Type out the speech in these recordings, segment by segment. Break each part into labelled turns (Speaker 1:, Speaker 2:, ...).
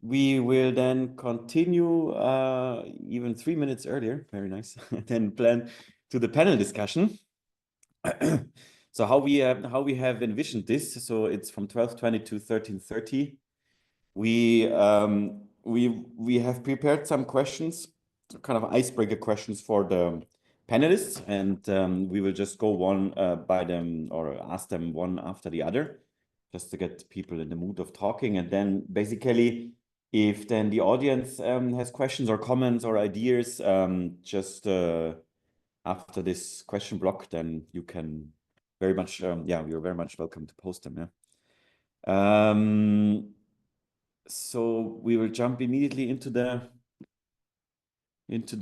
Speaker 1: We will then continue even 3 minutes earlier, very nice, than planned, to the panel discussion. So how we have envisioned this, so it's from 12:20 to 13:30. We have prepared some questions, kind of icebreaker questions for the panelists, and we will just go one by them or ask them one after the other, just to get people in the mood of talking. And then basically, if then the audience has questions or comments or ideas, just after this question block, then you can very much, you're very much welcome to post them. Yeah. So we will jump immediately into the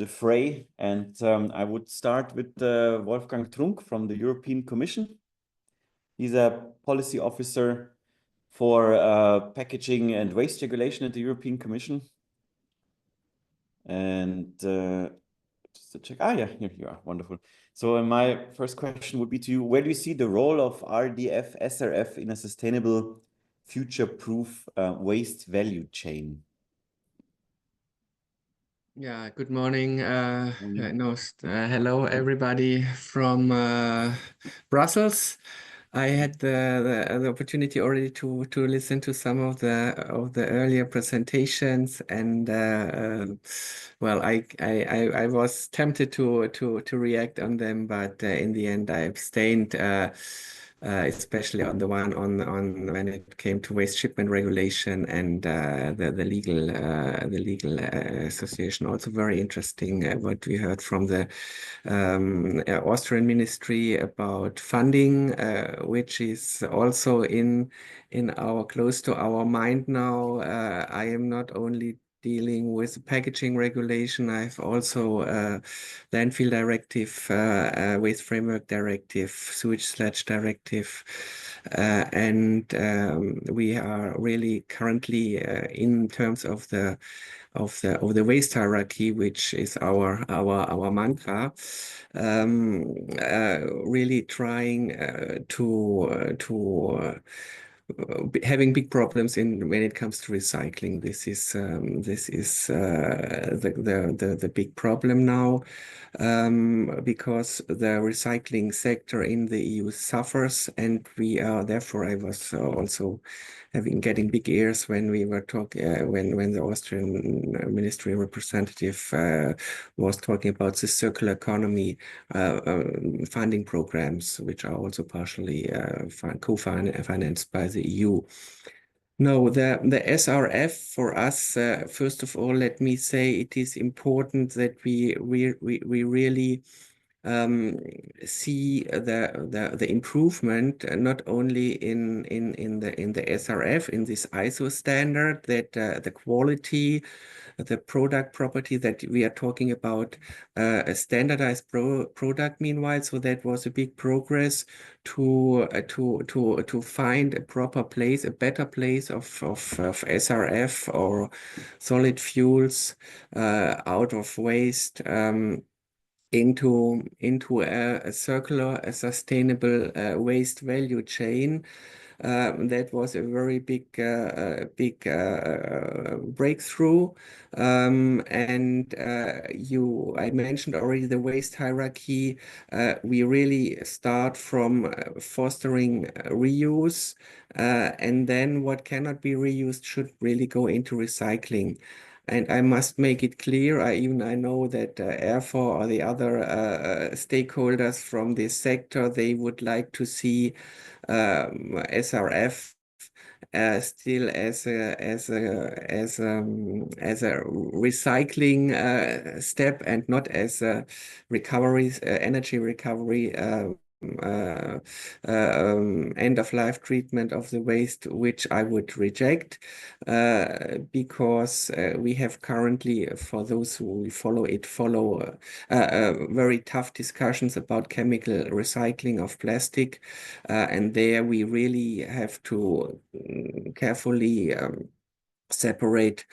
Speaker 1: fray, and I would start with Wolfgang Trunk from the European Commission. He's a policy officer for packaging and waste regulation at the European Commission. And just to check, yeah, here you are, wonderful. So my first question would be to you: where do you see the role of RDF, SRF in a sustainable, future-proof waste value chain?
Speaker 2: Yeah, good morning. Hello, everybody from Brussels. I had the opportunity already to listen to some of the earlier presentations, and well, I was tempted to react on them, but in the end I abstained. Especially on the one on when it came to waste shipment regulation and the legal association. Also very interesting what we heard from the Austrian Ministry about funding, which is also in our close to our mind now. I am not only dealing with packaging regulation. I've also landfill directive, waste framework directive, sewage sludge directive, and we are really currently in terms of the waste hierarchy, which is our mantra, really trying to having big problems when it comes to recycling. This is the big problem now, because the recycling sector in the EU suffers, and we are therefore. I was also getting big ears when we were talking when the Austrian ministry representative was talking about the circular economy funding programs, which are also partially co-financed by the EU. No, the SRF for us, first of all, let me say it is important that we really see the improvement, not only in the SRF, in this ISO standard, that the quality, the product property that we are talking about, a standardized product meanwhile. So that was a big progress to find a proper place, a better place of SRF or solid fuels out of waste, into a circular, a sustainable waste value chain. That was a very big breakthrough. And I mentioned already the waste hierarchy. We really start from fostering reuse, and then what cannot be reused should really go into recycling. And I must make it clear, I know that ERFO or the other stakeholders from this sector, they would like to see SRF still as a recycling step, and not as a energy recovery end of life treatment of the waste, which I would reject, because we have currently, for those who follow very tough discussions about chemical recycling of plastic, and there we really have to carefully separate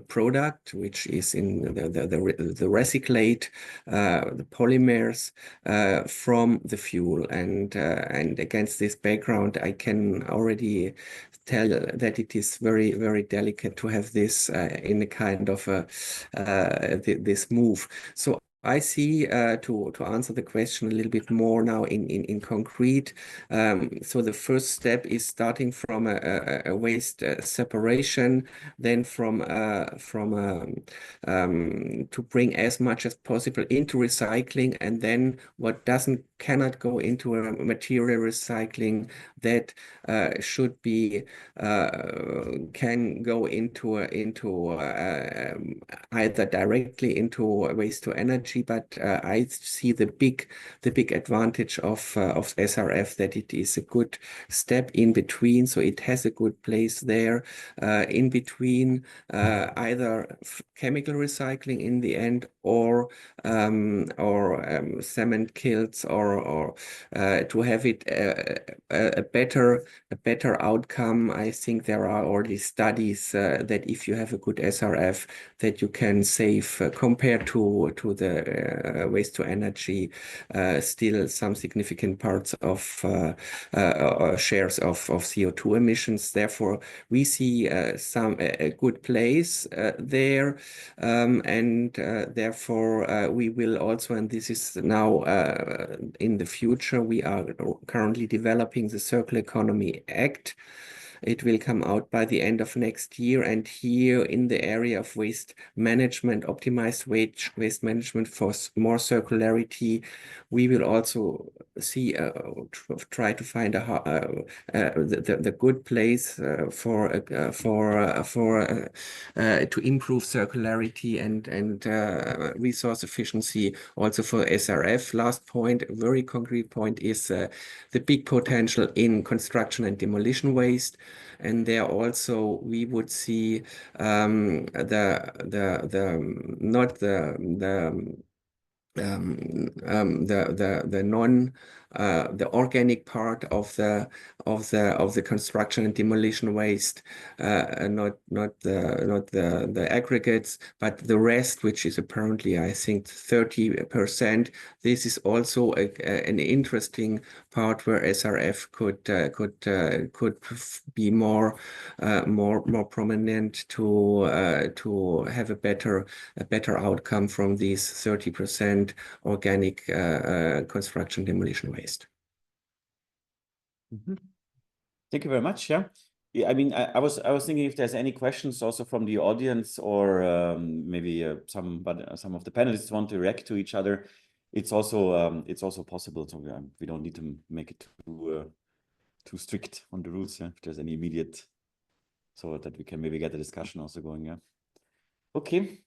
Speaker 2: product, which is in the recyclate, the polymers from the fuel. And against this background, I can already tell that it is very, very delicate to have this in a kind of this move. So I see, to answer the question a little bit more now in concrete. So the first step is starting from a waste separation, then to bring as much as possible into recycling, and then what cannot go into a material recycling, that should be can go into either directly into waste to energy. But I see the big advantage of SRF, that it is a good step in between. So it has a good place there in between either chemical recycling in the end, or cement kilns, or to have it a better outcome. I think there are already studies that if you have a good SRF, that you can save compared to the waste to energy still some significant parts of shares of CO2 emissions. Therefore, we see a good place there, and therefore we will also, and this is now in the future, we are currently developing the Circular Economy Act. It will come out by the end of next year. And here in the area of waste management, optimized waste management for more circularity, we will also see, try to find the good place to improve circularity and resource efficiency also for SRF. Last point, a very concrete point, is the big potential in construction and demolition waste. And there also we would see the organic part of the construction and demolition waste, not the aggregates, but the rest, which is apparently, I think, 30%. This is also an interesting part where SRF could be more prominent to have a better outcome from these 30% organic construction demolition waste.
Speaker 1: Mm-hmm. Thank you very much. Yeah, I mean, I was thinking if there's any questions also from the audience, or maybe some of the panelists want to react to each other. It's also possible. So we don't need to make it too strict on the rules. Yeah, if there's any immediate, so that we can maybe get the discussion also going. Yeah. Okay.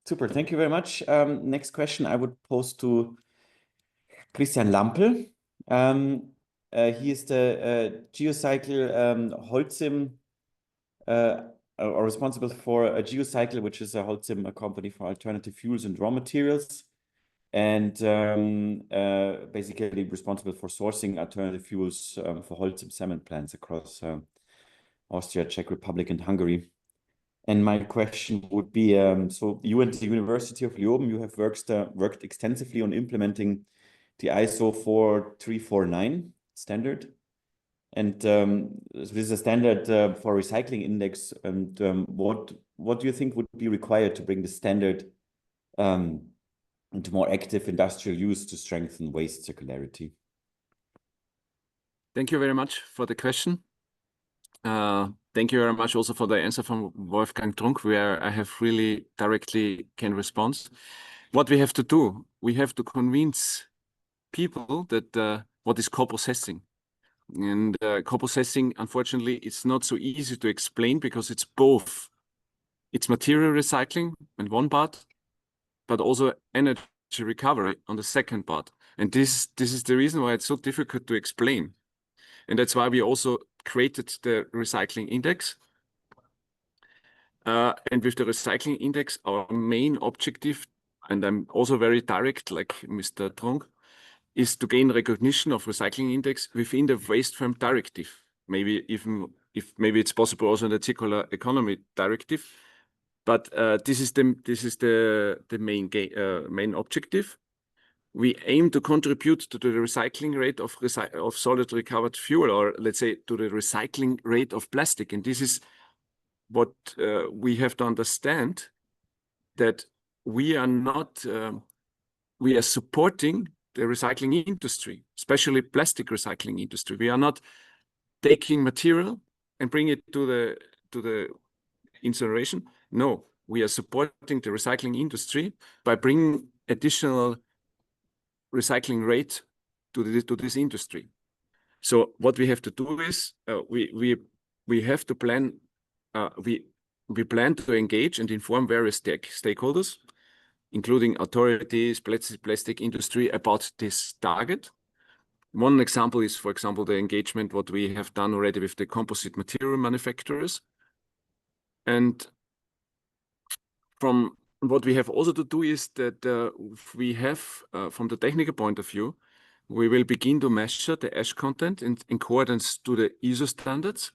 Speaker 1: Super. Thank you very much. Next question I would pose to Christian Lampel. He is the GeoCycle Holcim, or responsible for a GeoCycle, which is a Holcim company for alternative fuels and raw materials, and basically responsible for sourcing alternative fuels for Holcim cement plants across Austria, Czech Republic, and Hungary. And my question would be, so you at the University of Leoben, you have worked extensively on implementing the ISO 4349 standard. And this is a standard for recycling index. And what do you think would be required to bring the standard into more active industrial use to strengthen waste circularity?
Speaker 3: Thank you very much for the question. Thank you very much also for the answer from Wolfgang Trunk, where I have really directly can respond. What we have to do, we have to convince people that what is co-processing. And co-processing, unfortunately, it's not so easy to explain, because it's both. It's material recycling on one part, but also energy recovery on the second part. And this is the reason why it's so difficult to explain. And that's why we also created the recycling index. And with the recycling index, our main objective, and I'm also very direct, like Mr. Trunk, is to gain recognition of recycling index within the waste frame directive, maybe even if maybe it's possible also in the circular economy directive. But this is the main objective. We aim to contribute to the recycling rate of solid recovered fuel, or let's say to the recycling rate of plastic. And this is what we have to understand, that we are not, we are supporting the recycling industry, especially plastic recycling industry. We are not taking material and bring it to the incineration. No, we are supporting the recycling industry by bringing additional recycling rate to this industry. So what we have to do is we have to plan. We plan to engage and inform various stakeholders, including authorities, plastic industry, about this target. One example is, for example, the engagement what we have done already with the composite material manufacturers. And from what we have also to do is that we have, from the technical point of view, we will begin to measure the ash content in accordance to the ISO standards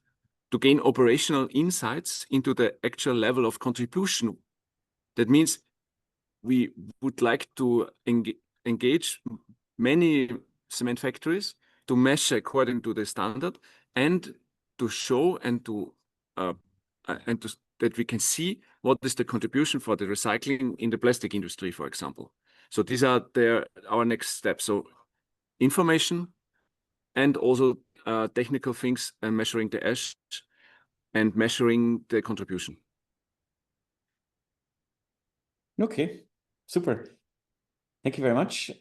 Speaker 3: to gain operational insights into the actual level of contribution. That means we would like to engage many cement factories to measure according to the standard, and to show and to that we can see what is the contribution for the recycling in the plastic industry, for example. So these are our next steps. So information and also technical things, and measuring the ash and measuring the contribution.
Speaker 1: Okay, super. Thank you very much.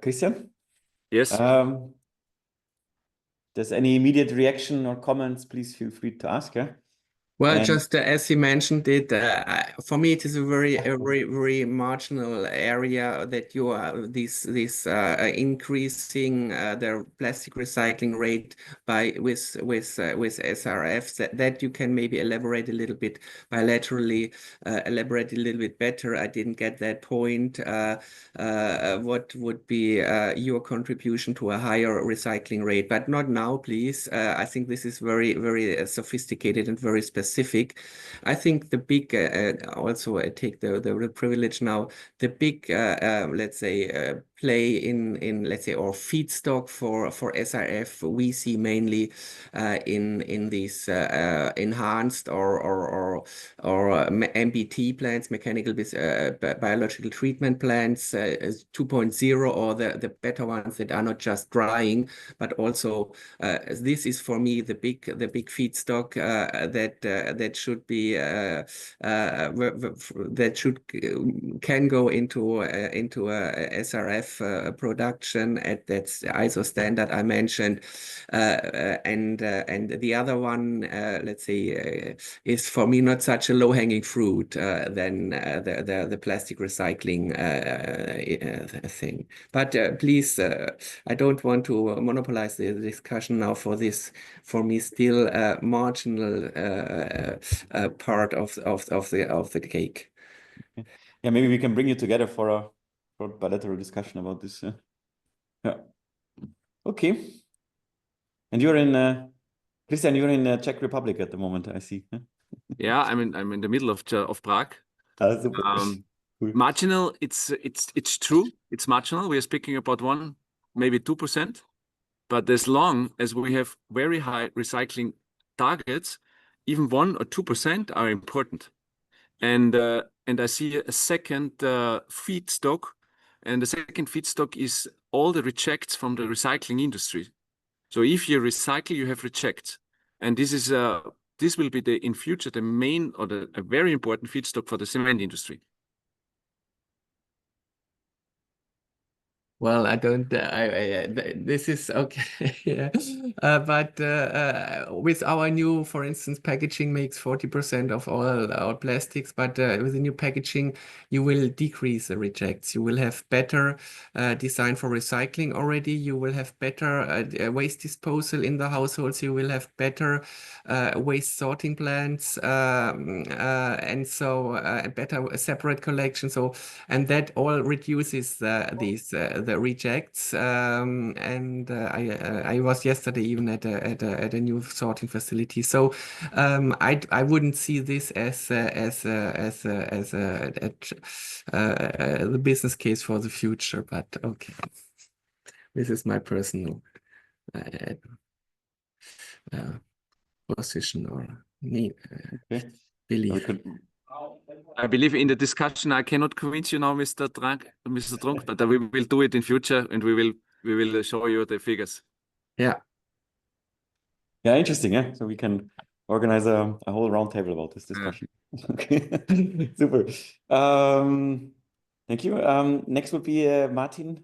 Speaker 1: Christian?
Speaker 3: Yes.
Speaker 1: There's any immediate reaction or comments, please feel free to ask. Yeah?
Speaker 2: Well,
Speaker 1: And
Speaker 2: just as you mentioned it, for me it is a very marginal area that you are this increasing the plastic recycling rate with SRF, that you can maybe elaborate a little bit bilaterally, elaborate a little bit better. I didn't get that point. What would be your contribution to a higher recycling rate? But not now, please. I think this is very sophisticated and very specific. I think the big, also I take the privilege now, the big, let's say, play in let's say, or feedstock for SRF, we see mainly in these enhanced or MBT plants, mechanical biological treatment plants, 2.0, or the better ones that are not just drying, but also this is for me the big feedstock that should be can go into a SRF production at that ISO standard I mentioned, and the other one, let's say, is for me not such a low-hanging fruit than the plastic recycling thing. But please, I don't want to monopolize the discussion now for this, for me, still marginal part of the cake.
Speaker 1: yeah, maybe we can bring you together for a bilateral discussion about this. Yeah. Okay. And you're in Christian, you're in Czech Republic at the moment, I see.
Speaker 3: Yeah, I'm in the middle of Prague.
Speaker 1: Super. Cool.
Speaker 3: Marginal, it's true. It's marginal. We are speaking about 1, maybe 2%. But as long as we have very high recycling targets, even 1 or 2% are important. And I see a second feedstock, and the second feedstock is all the rejects from the recycling industry. So if you recycle, you have rejects, and this will be in future the main, or a very important feedstock for the cement industry.
Speaker 2: Well, I don't. This is okay. Yeah, but with our new, for instance, packaging makes 40% of all our plastics. But with the new packaging, you will decrease the rejects. You will have better design for recycling already. You will have better waste disposal in the households. You will have better waste sorting plants, and so better separate collection. So, and that all reduces the rejects. And I was yesterday even at a new sorting facility. So I wouldn't see this as the business case for the future. But okay, this is my personal position or
Speaker 1: Okay.
Speaker 2: belief.
Speaker 3: I believe in the discussion. I cannot convince you now, Mr. Trunk, but we will do it in future, and we will show you the figures.
Speaker 2: Yeah.
Speaker 1: Yeah, interesting. Yeah, so we can organize a whole roundtable about this discussion. Okay, super. Thank you. Next would be Martin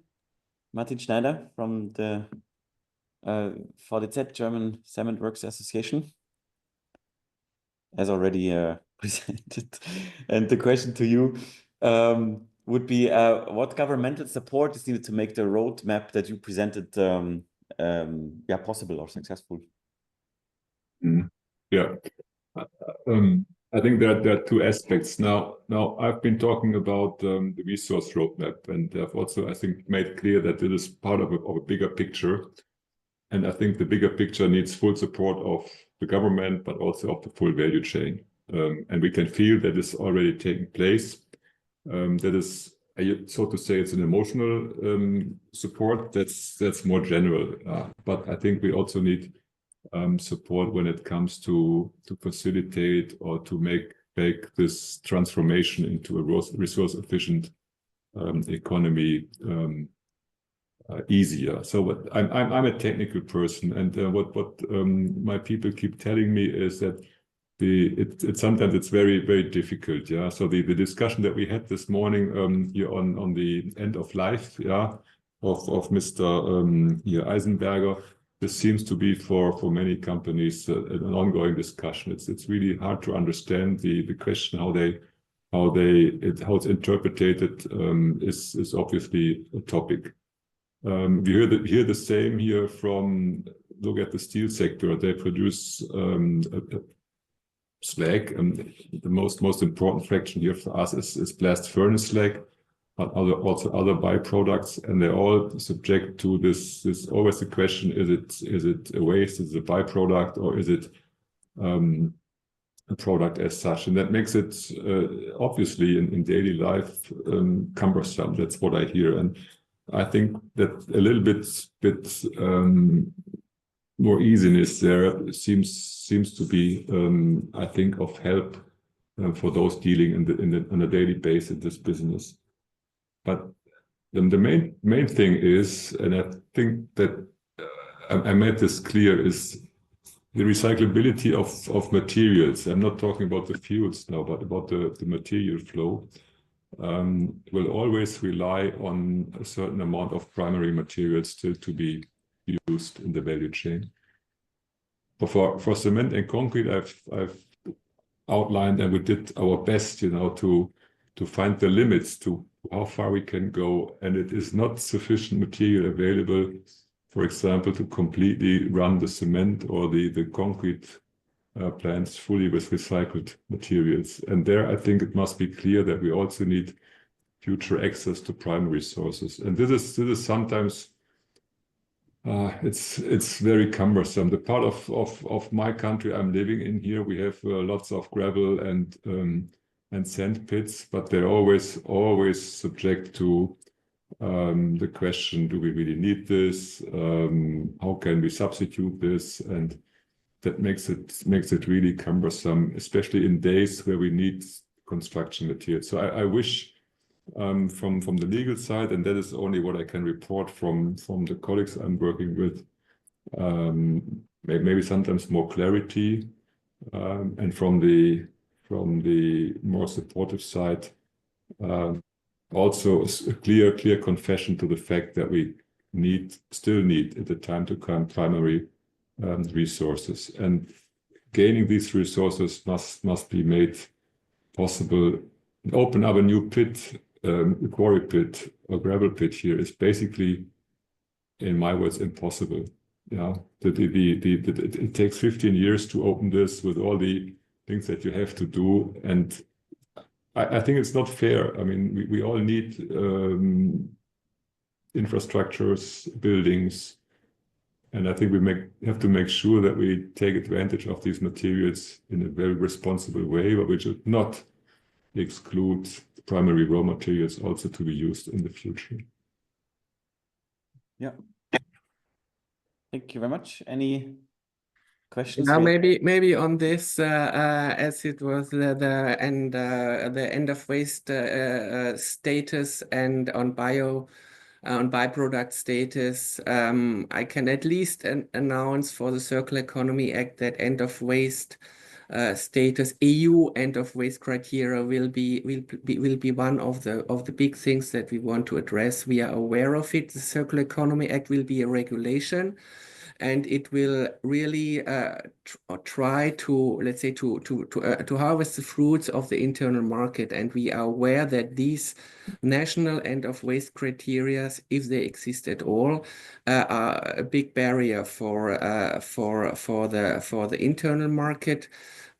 Speaker 1: Schneider from the VDZ, German Cement Works Association, as already presented. And the question to you would be, what governmental support is needed to make the roadmap that you presented possible or successful?
Speaker 4: Yeah, I think there are two aspects. Now I've been talking about the resource roadmap, and I've also, I think, made clear that it is part of a bigger picture. And I think the bigger picture needs full support of the government, but also of the full value chain. And we can feel that is already taking place. That is, so to say, it's an emotional support that's more general. But I think we also need support when it comes to facilitate or to make this transformation into a resource efficient economy easier. So I'm a technical person, and what my people keep telling me is that sometimes it's very, very difficult. Yeah. So the discussion that we had this morning here on the end of life, of Mr. Eisenberger, this seems to be for many companies an ongoing discussion. It's really hard to understand the question how it's interpreted is obviously a topic. We hear the same here from, look at the steel sector. They produce slag, and the most important fraction here for us is blast furnace slag, but also other byproducts, and they're all subject to this always the question: is it a waste? Is it a byproduct, or is it a product as such? And that makes it obviously in daily life cumbersome. That's what I hear, and I think that a little bit more easiness there seems to be, I think, of help for those dealing on a daily basis in this business. But the main thing is, and I think that I made this clear, is the recyclability of materials. I'm not talking about the fuels now, but about the material flow. Will always rely on a certain amount of primary materials still to be used in the value chain. But for cement and concrete, I've outlined, and we did our best, to find the limits to how far we can go, and it is not sufficient material available, for example, to completely run the cement or the concrete plants fully with recycled materials. And there, I think it must be clear that we also need future access to primary sources. And this is sometimes it's very cumbersome. The part of my country I'm living in here, we have lots of gravel and sand pits, but they're always subject to the question: do we really need this? How can we substitute this? And that makes it really cumbersome, especially in days where we need construction materials. So I wish from the legal side, and that is only what I can report from the colleagues I'm working with, maybe sometimes more clarity, and from the more supportive side, also a clear confession to the fact that we still need at the time to come primary resources, and gaining these resources must be made possible. Open up a new pit, a quarry pit or gravel pit here is basically, in my words, impossible. Yeah, it takes 15 years to open this with all the things that you have to do, and I think it's not fair. I mean, we all need infrastructures, buildings. And I think we have to make sure that we take advantage of these materials in a very responsible way, but we should not exclude primary raw materials also to be used in the future.
Speaker 1: Yeah. Thank you very much. Any questions?
Speaker 2: Now, maybe on this, as it was the end of waste status and on byproduct status, I can at least announce for the Circular Economy Act that end of waste status, EU end of waste criteria will be one of the big things that we want to address. We are aware of it. The Circular Economy Act will be a regulation, and it will really try to, let's say, to harvest the fruits of the internal market. And we are aware that these national end of waste criteria, if they exist at all, are a big barrier for the internal market.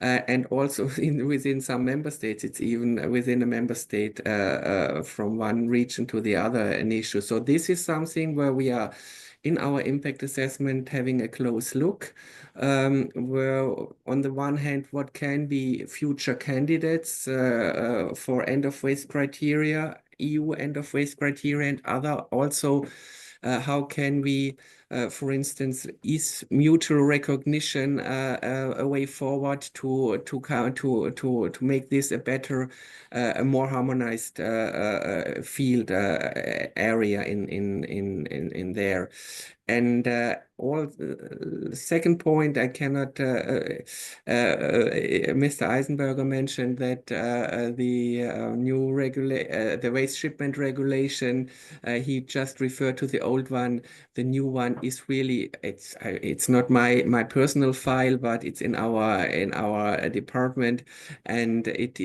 Speaker 2: And also within some member states, it's even within a member state from one region to the other an issue. So this is something where we are in our impact assessment having a close look, where on the one hand, what can be future candidates for end of waste criteria, EU end of waste criteria, and other also how can we, for instance, is mutual recognition a way forward to make this a better, a more harmonized field area in there. And second point, I cannot. Mr. Eisenberger mentioned that the new the waste shipment regulation. He just referred to the old one. The new one is really it's not my personal file, but it's in our department, and it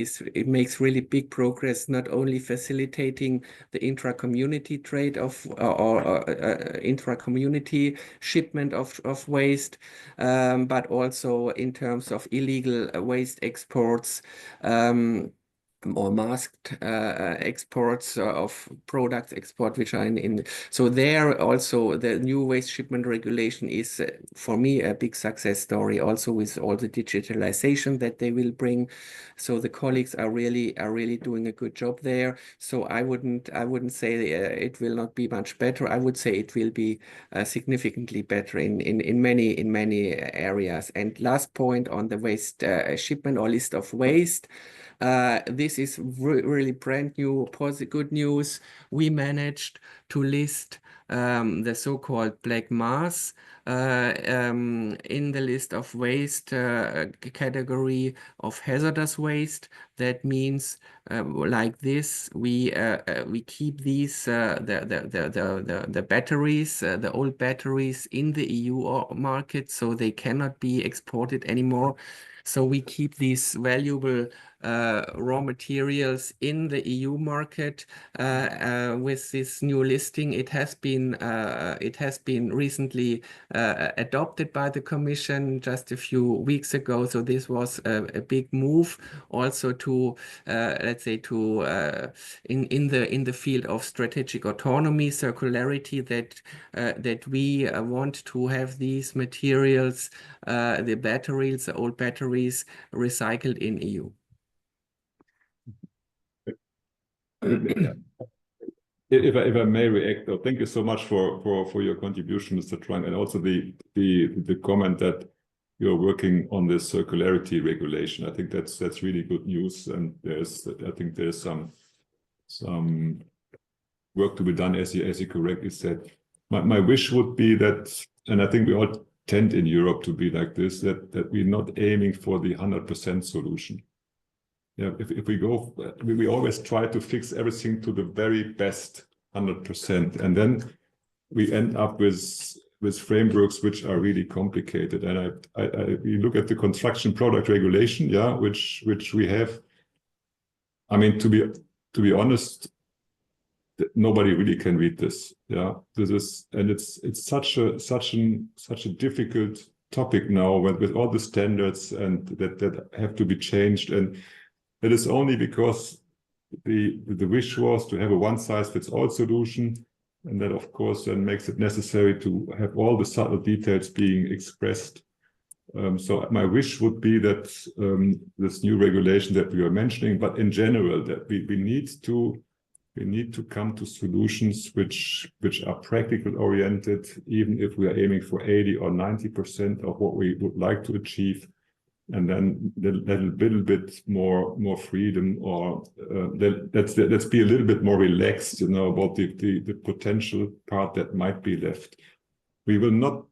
Speaker 2: makes really big progress. Not only facilitating the intra-community trade of or intra-community shipment of waste, but also in terms of illegal waste exports, or masked exports of products export, which are in. So there also the new waste shipment regulation is for me a big success story, also with all the digitalization that they will bring. So the colleagues are really doing a good job there. So I wouldn't say it will not be much better. I would say it will be significantly better in many areas. And last point on the waste shipment or list of waste. This is really brand new, good news. We managed to list the so-called black mass in the list of waste category of hazardous waste. That means like this, we keep these the batteries, the old batteries in the EU market, so they cannot be exported anymore. So we keep these valuable raw materials in the EU market. With this new listing, it has been recently adopted by the Commission just a few weeks ago. So this was a big move, also to let's say to in the field of strategic autonomy, circularity, that we want to have these materials, the batteries, the old batteries, recycled in EU.
Speaker 4: If I may react, though, thank you so much for your contribution, Mr. Trunk, and also the comment that you're working on this circularity regulation. I think that's really good news, and I think there's some work to be done, as you correctly said. My wish would be that, and I think we all tend in Europe to be like this, that we're not aiming for the 100% solution. Yeah, if we go, we always try to fix everything to the very best 100%, and then we end up with frameworks which are really complicated. And we look at the construction product regulation, yeah, which we have. I mean, to be honest, nobody really can read this. Yeah, this is, and it's such a difficult topic now with all the standards and that have to be changed, and it is only because the wish was to have a one-size-fits-all solution, And that, of course, then makes it necessary to have all the subtle details being expressed. So my wish would be that this new regulation that we are mentioning, but in general, that we need to come to solutions which are practical oriented, even if we are aiming for 80 or 90% of what we would like to achieve. And then a little bit more freedom, or let's be a little bit more relaxed, about the potential part that might be left. We will not.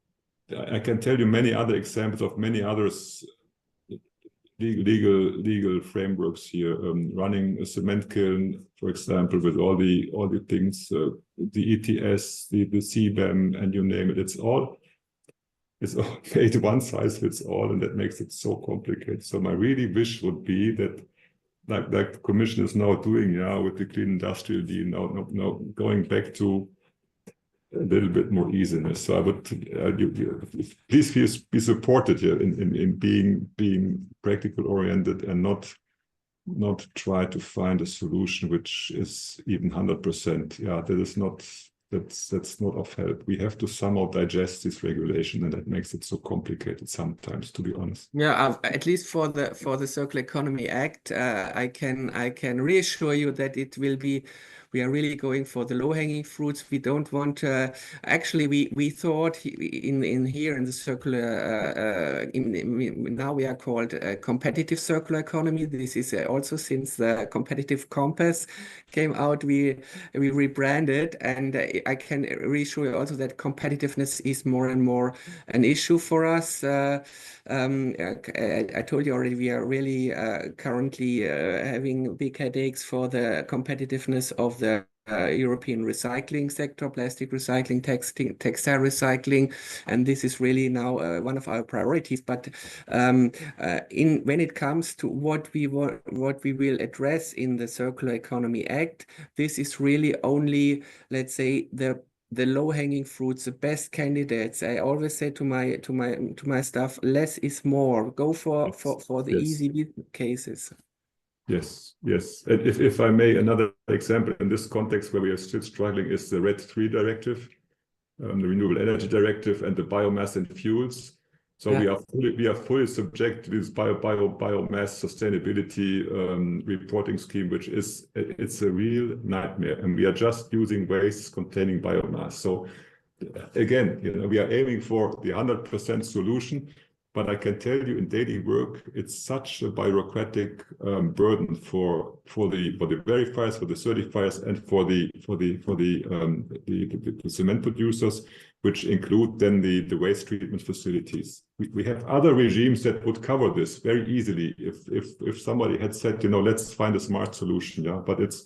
Speaker 4: I can tell you many other examples of many others legal frameworks here. Running a cement kiln, for example, with all the things, the ETS, the CBAM, and you name it. It's all made one size fits all, and that makes it so complicated. So my really wish would be that, like the Commission is now doing, with the Clean Industrial Deal, now going back to a little bit more easiness. So I would please be supported here in being practical oriented and not try to find a solution which is even 100%. That's not of help. We have to somehow digest this regulation, and that makes it so complicated sometimes, to be honest.
Speaker 2: Yeah, at least for the Circular Economy Act, I can reassure you that it will be. We are really going for the low-hanging fruits. We don't want. Actually, we thought in here in the circular. Now we are called competitive circular economy. This is also since the competitive compass came out. We rebranded, and I can reassure you also that competitiveness is more and more an issue for us. I told you already, we are really currently having big headaches for the competitiveness of the European recycling sector, plastic recycling, textile recycling, and this is really now one of our priorities. But when it comes to what we will address in the Circular Economy Act, this is really only, let's say, the low-hanging fruits, the best candidates. I always say to my staff, less is more. Go for the easy cases.
Speaker 4: Yes. And if I may, another example in this context where we are still struggling is the RED III directive, the Renewable Energy Directive, and the biomass and fuels. So we are fully subject to this biomass sustainability reporting scheme, which it's a real nightmare, and we are just using wastes containing biomass. So again, we are aiming for the 100% solution, but I can tell you in daily work, it's such a bureaucratic burden for the verifiers, for the certifiers, and for the cement producers, which include then the waste treatment facilities. We have other regimes that would cover this very easily if somebody had said, let's find a smart solution. But it's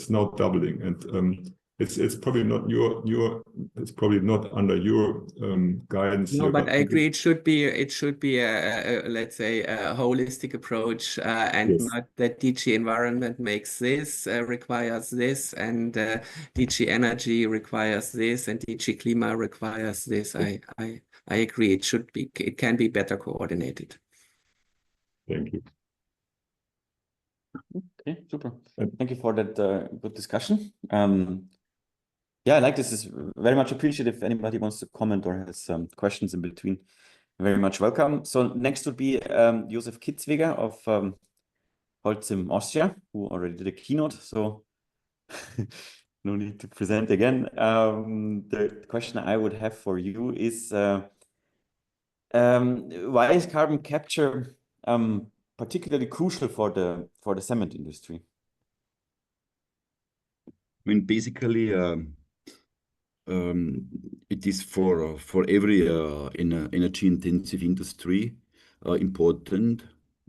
Speaker 4: now doubling, and it's probably not it's probably not under your guidance.
Speaker 2: No, but I agree. It should be a let's say a holistic approach, and not that DG Environment makes this, requires this, and DG Energy requires this, and DG Klima requires this. I agree. It can be better coordinated.
Speaker 4: Thank you.
Speaker 1: Okay, super. Thank you for that good discussion. I like this. Is very much appreciated. If anybody wants to comment or has some questions in between, very much welcome. So next would be Josef Kitzweger of Holcim Austria, who already did a keynote. So no need to present again. The question I would have for you is, why is carbon capture particularly crucial for the cement industry?
Speaker 5: I mean, basically, it is for every energy-intensive industry important,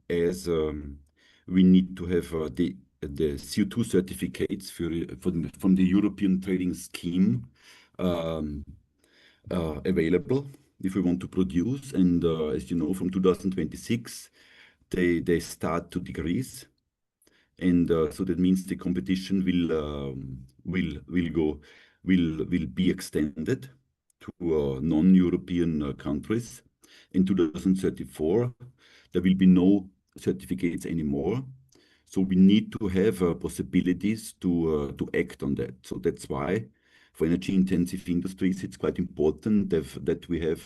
Speaker 5: as we need to have the CO2 certificates from the European Trading Scheme available if we want to produce. And as you know, from 2026, they start to decrease. And so that means the competition will be extended to non-European countries. In 2034, there will be no certificates anymore. So we need to have possibilities to act on that. So that's why for energy-intensive industries, it's quite important that we have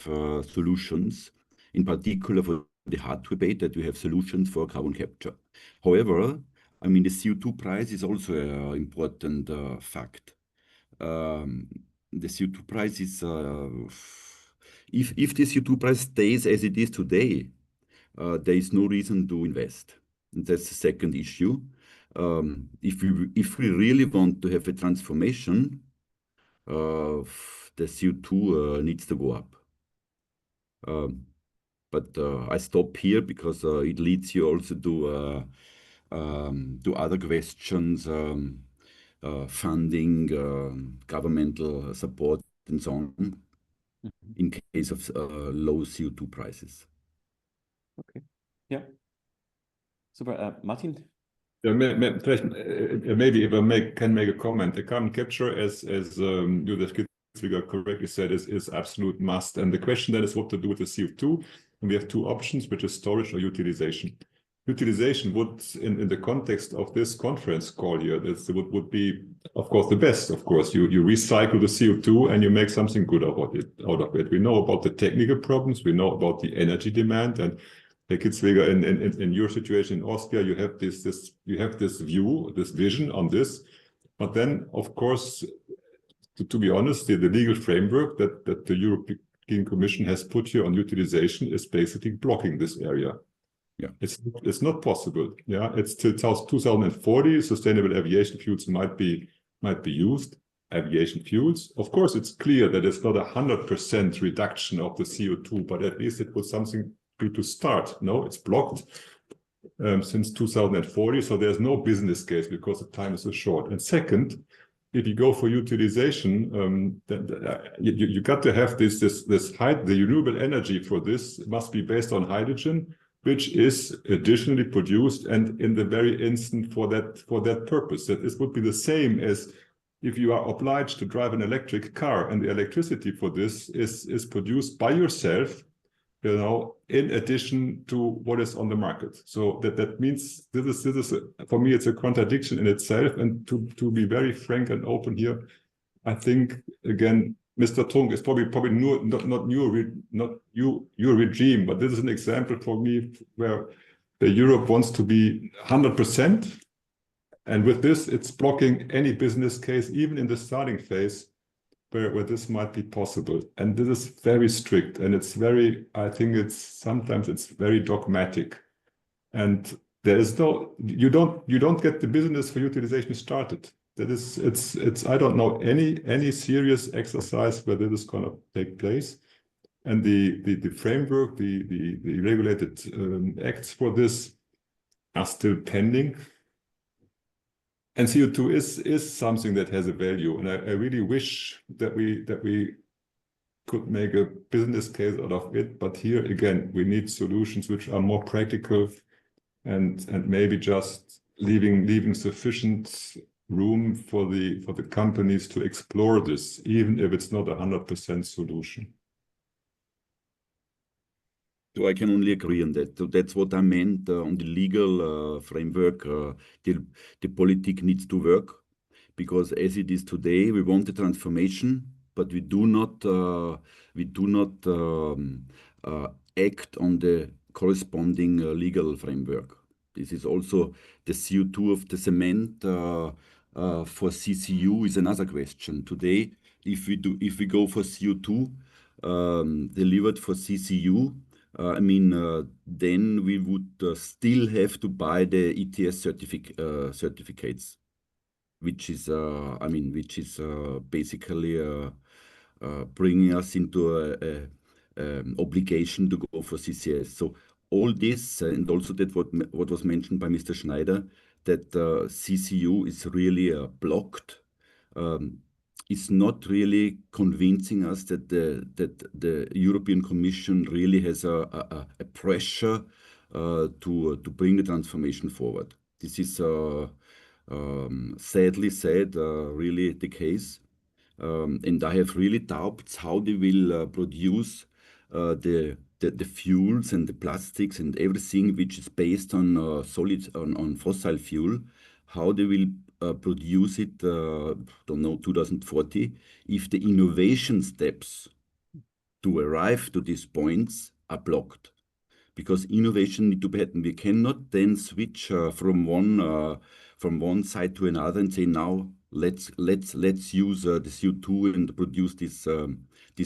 Speaker 5: solutions, in particular for the hard to abate, that we have solutions for carbon capture. However, I mean, the CO2 price is also an important fact. The CO2 price is, if the CO2 price stays as it is today, there is no reason to invest. And that's the second issue. If we really want to have a transformation, the CO2 needs to go up. But I stop here because it leads you also to other questions, funding, governmental support, and so on, in case of low CO2 prices.
Speaker 1: Okay. Yeah. Super. Martin?
Speaker 4: Yeah, maybe if I can make a comment. The carbon capture, as Judith Kitzwiger correctly said, is absolute must. And the question then is what to do with the CO2. And we have two options, which is storage or utilization. Utilization would, in the context of this conference call here, would be, of course, the best. Of course, you recycle the CO2 and you make something good out of it. We know about the technical problems. We know about the energy demand. And Kitzwiger, in your situation in Austria, you have this view, this vision on this. But then, of course, to be honest, the legal framework that the European Commission has put here on utilization is basically blocking this area. Yeah, it's not possible. Yeah, it's till 2040. Sustainable aviation fuels might be used. Aviation fuels. Of course, it's clear that it's not 100% reduction of the CO2, but at least it was something to start. No, it's blocked since 2040. So there's no business case because the time is so short. And second, if you go for utilization, you got to have the renewable energy for this must be based on hydrogen, which is additionally produced and in the very instant for that purpose. That this would be the same as if you are obliged to drive an electric car and the electricity for this is produced by yourself, you know, in addition to what is on the market. So that means this is for me, it's a contradiction in itself. And to be very frank and open here, I think, again, Mr. Trunk is probably not your regime, but this is an example for me where the Europe wants to be 100%. And with this, it's blocking any business case, even in the starting phase, where this might be possible. And this is very strict, and it's very, I think sometimes it's very dogmatic. And there is you don't get the business for utilization started. That is, it's I don't know any serious exercise where this is going to take place. And the framework, the regulated acts for this are still pending. And CO2 is something that has a value, and I really wish that we could make a business case out of it. But here again, we need solutions which are more practical, and maybe just leaving sufficient room for the companies to explore this, even if it's not 100% solution.
Speaker 5: So I can only agree on that. So that's what I meant on the legal framework. The politics needs to work, because as it is today, we want the transformation, but we do not act on the corresponding legal framework. This is also the CO2 of the cement for CCU is another question. Today, if we go for CO2 delivered for CCU, I mean, then we would still have to buy the ETS certificates, which is basically bringing us into an obligation to go for CCS. So all this, and also that what was mentioned by Mr. Schneider, that CCU is really blocked. It's not really convincing us that the European Commission really has a pressure to bring the transformation forward. This is sadly said, really the case. And I have really doubts how they will produce the the fuels and the plastics and everything which is based on on fossil fuel, how they will produce it, don't know, 2040, if the innovation steps to arrive to these points are blocked. Because innovation need to be happen. We cannot then switch from one side to another and say now let's use the CO2 and produce these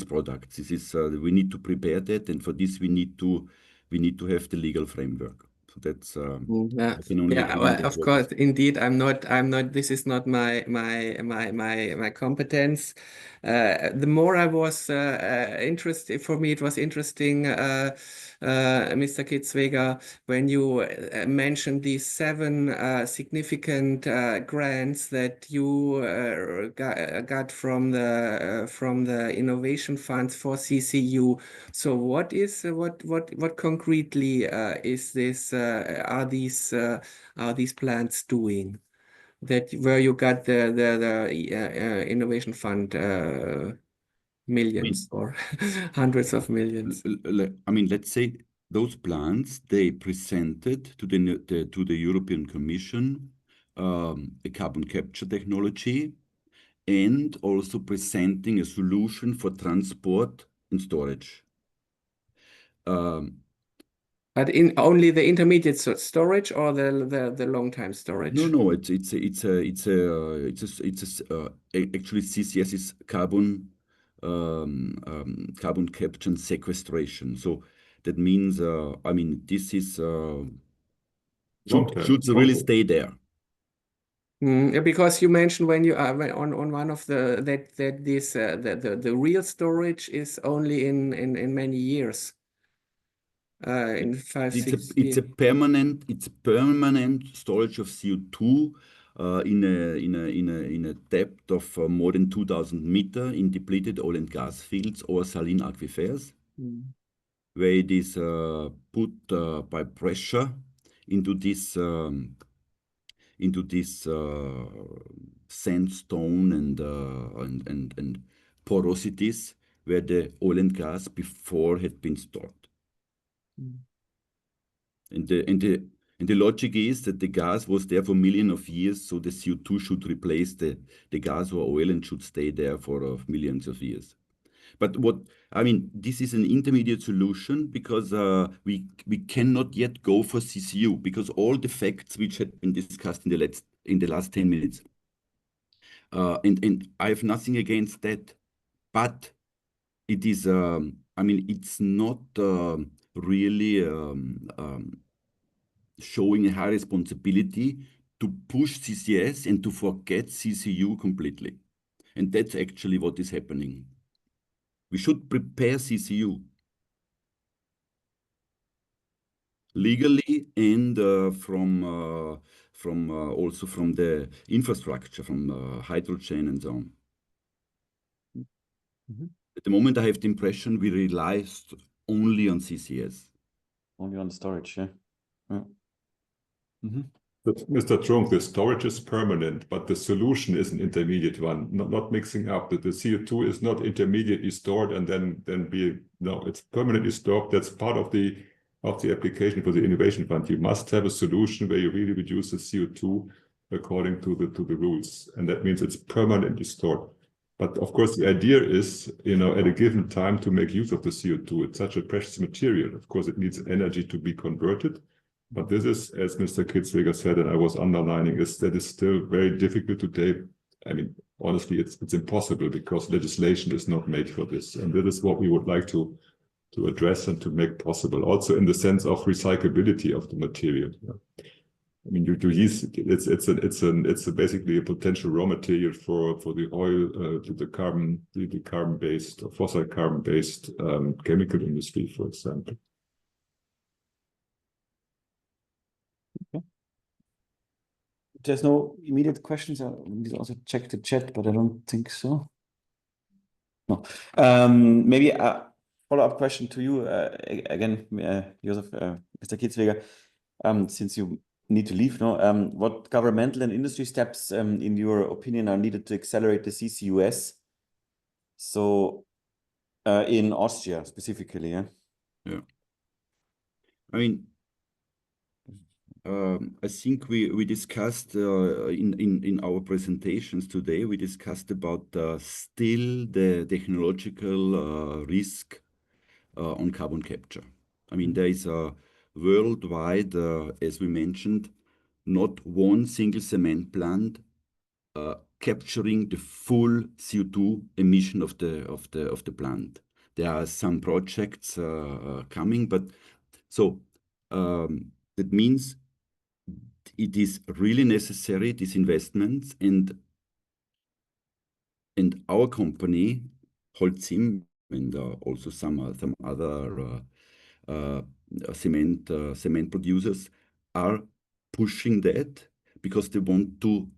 Speaker 5: products. This is we need to prepare that, and for this we need to have the legal framework. So that's
Speaker 2: Yeah,
Speaker 5: I can only
Speaker 2: yeah.
Speaker 5: agree
Speaker 2: Well,
Speaker 5: with
Speaker 2: of
Speaker 5: what
Speaker 2: course, indeed, I'm not. This is not my competence. The more I was interested, for me, it was interesting, Mr. Kitzweger, when you mentioned these 7 significant grants that you got from the innovation funds for CCU. So what concretely is this? Are these plants doing that where you got the innovation fund millions or hundreds of millions?
Speaker 5: I mean, let's say those plans they presented to the European Commission a carbon capture technology, and also presenting a solution for transport and storage.
Speaker 2: But in only the intermediate storage or the long time storage?
Speaker 5: No, actually CCS is carbon capture and sequestration. So that means I mean this is should really stay there.
Speaker 2: Because you mentioned when you are on one of the that this the real storage is only in many years. In 5, 6
Speaker 5: It's a permanent storage of CO2 in a depth of more than 2,000 meters in depleted oil and gas fields or saline aquifers, where it is put by pressure into this sandstone and porosities where the oil and gas before had been stored. And the logic is that the gas was there for millions of years, so the CO2 should replace the gas or oil and should stay there for millions of years. But I mean, this is an intermediate solution because we cannot yet go for CCU because all the facts which had been discussed in the last 10 minutes, and I have nothing against that, but it is I mean, it's not really showing a high responsibility to push CCS and to forget CCU completely. And that's actually what is happening. We should prepare CCU legally and also from the infrastructure, from hydrogen and so on. At the moment, I have the impression we rely only on CCS.
Speaker 1: Only on storage, yeah.
Speaker 4: But Mr. Trunk, the storage is permanent, but the solution is an intermediate one, not mixing up. That the CO2 is not intermediately stored and then it's permanently stored. That's part of the application for the innovation fund. You must have a solution where you really reduce the CO2 according to the rules, and that means it's permanently stored. But of course, the idea is, at a given time to make use of the CO2. It's such a precious material. Of course, it needs energy to be converted. But this is, as Mr. Kitzweger said, and I was underlining, that is still very difficult today. I mean, honestly, it's impossible because legislation is not made for this. And that is what we would like to address and to make possible, also in the sense of recyclability of the material. I mean, you use it's basically a potential raw material for the oil, to the carbon-based or fossil carbon-based chemical industry, for example.
Speaker 1: Okay. There's no immediate questions. I need to also check the chat, but I don't think so. No. Maybe a follow-up question to you again, Josef, Mr. Kitzweger, since you need to leave now. What governmental and industry steps, in your opinion, are needed to accelerate the CCUS? So, in Austria specifically, yeah.
Speaker 5: Yeah. I mean, I think we discussed in our presentations today, we discussed about still the technological risk on carbon capture. I mean, there is a worldwide, as we mentioned, not one single cement plant capturing the full CO2 emission of the plant. There are some projects coming, but so that means it is really necessary, these investments, and our company, Holcim, and also some other cement producers are pushing that because they want to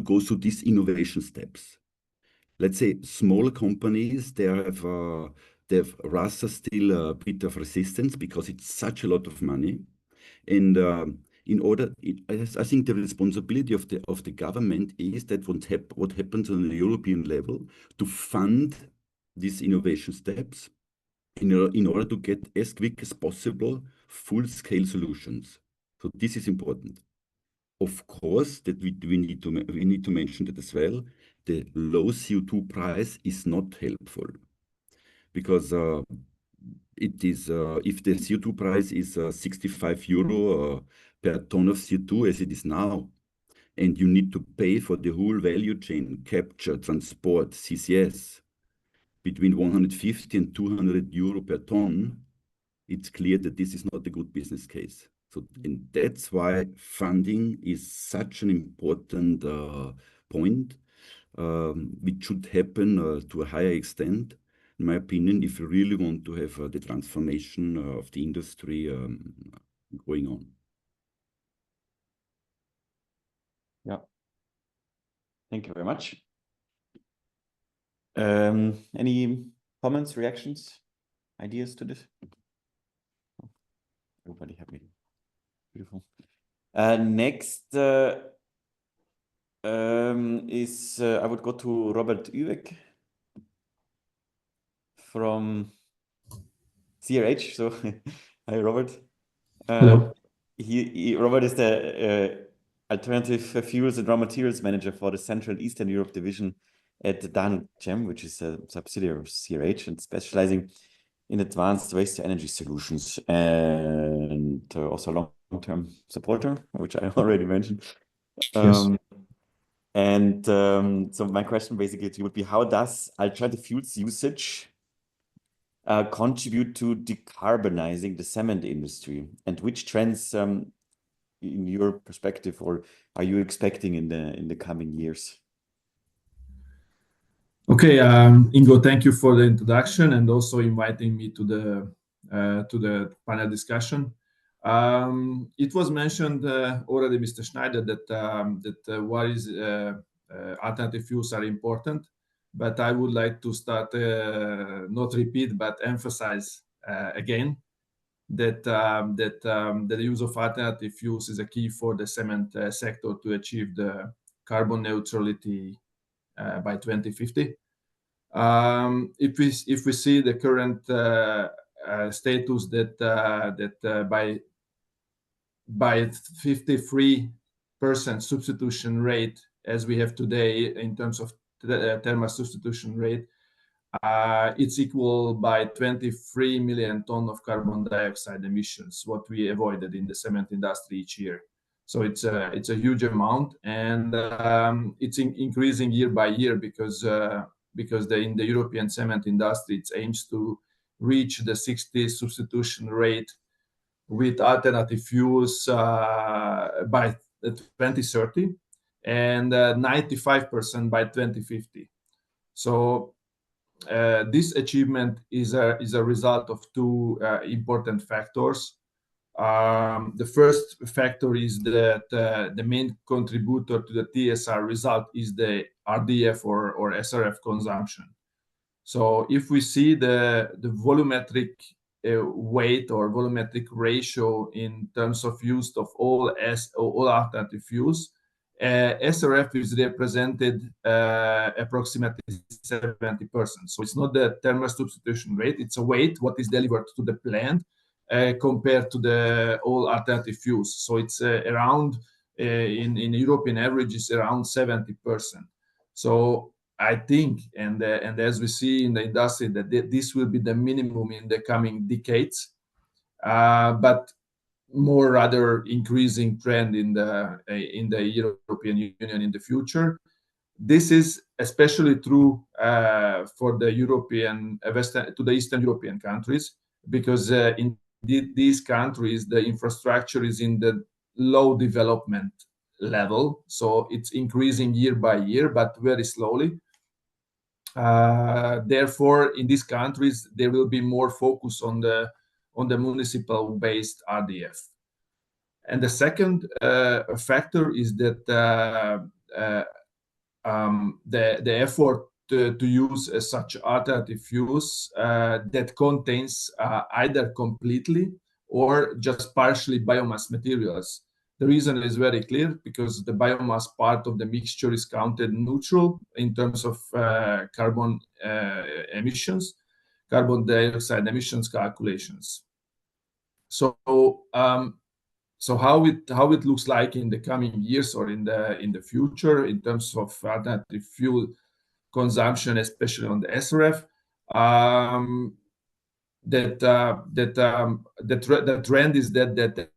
Speaker 5: go through these innovation steps. Let's say smaller companies, they have rather still a bit of resistance because it's such a lot of money. And I think the responsibility of the government is that what happens on the European level to fund these innovation steps in order to get as quick as possible full-scale solutions. So this is important. Of course, that we need to mention that as well. The low CO2 price is not helpful because it is if the CO2 price is 65 euro per ton of CO2 as it is now, and you need to pay for the whole value chain, capture, transport, CCS, between 150 and 200 euro per ton, it's clear that this is not a good business case. So, and that's why funding is such an important point, which should happen to a higher extent, in my opinion, if you really want to have the transformation of the industry going on.
Speaker 1: Yeah. Thank you very much. Any comments, reactions, ideas to this? Everybody happy. Beautiful. Next is I would go to Robert Uwek from CRH. So, hi, Robert.
Speaker 6: Hello.
Speaker 1: Robert is the Alternative Fuels and Raw Materials Manager for the Central and Eastern Europe division at Danuchem, which is a subsidiary of CRH and specializing in advanced waste to energy solutions, and also long-term supporter, which I already mentioned.
Speaker 6: Yes.
Speaker 1: So my question basically to you would be, how does alternative fuels usage contribute to decarbonizing the cement industry, and which trends in your perspective or are you expecting in the coming years?
Speaker 6: Okay, Ingo, thank you for the introduction and also inviting me to the panel discussion. It was mentioned already, Mr. Schneider, that what is alternative fuels are important, but I would like to start not repeat but emphasize again that the use of alternative fuels is a key for the cement sector to achieve the carbon neutrality by 2050. If we see the current status that by 53% substitution rate as we have today in terms of thermal substitution rate, it's equal by 23 million tons of carbon dioxide emissions, what we avoided in the cement industry each year. So it's a huge amount, and it's increasing year by year because in the European cement industry, it aims to reach the 60 substitution rate with alternative fuels by 2030 and 95% by 2050. So this achievement is a result of two important factors. The first factor is that the main contributor to the TSR result is the RDF or SRF consumption. So if we see the volumetric weight or volumetric ratio in terms of use of all alternative fuels, SRF is represented approximately 70%. So it's not the thermal substitution rate, it's a weight what is delivered to the plant compared to the all alternative fuels. So it's around, in European average, is around 70%. So I think, and as we see in the industry, that this will be the minimum in the coming decades, but more rather increasing trend in the European Union in the future. This is especially true for the European to the Eastern European countries, because in these countries the infrastructure is in the low development level, so it's increasing year by year, but very slowly. Therefore, in these countries, there will be more focus on the municipal-based RDF. And the second factor is that the effort to use such alternative fuels that contains either completely or just partially biomass materials. The reason is very clear, because the biomass part of the mixture is counted neutral in terms of carbon emissions, carbon dioxide emissions calculations. So how it looks like in the coming years or in the future in terms of alternative fuel consumption, especially on the SRF, the trend is that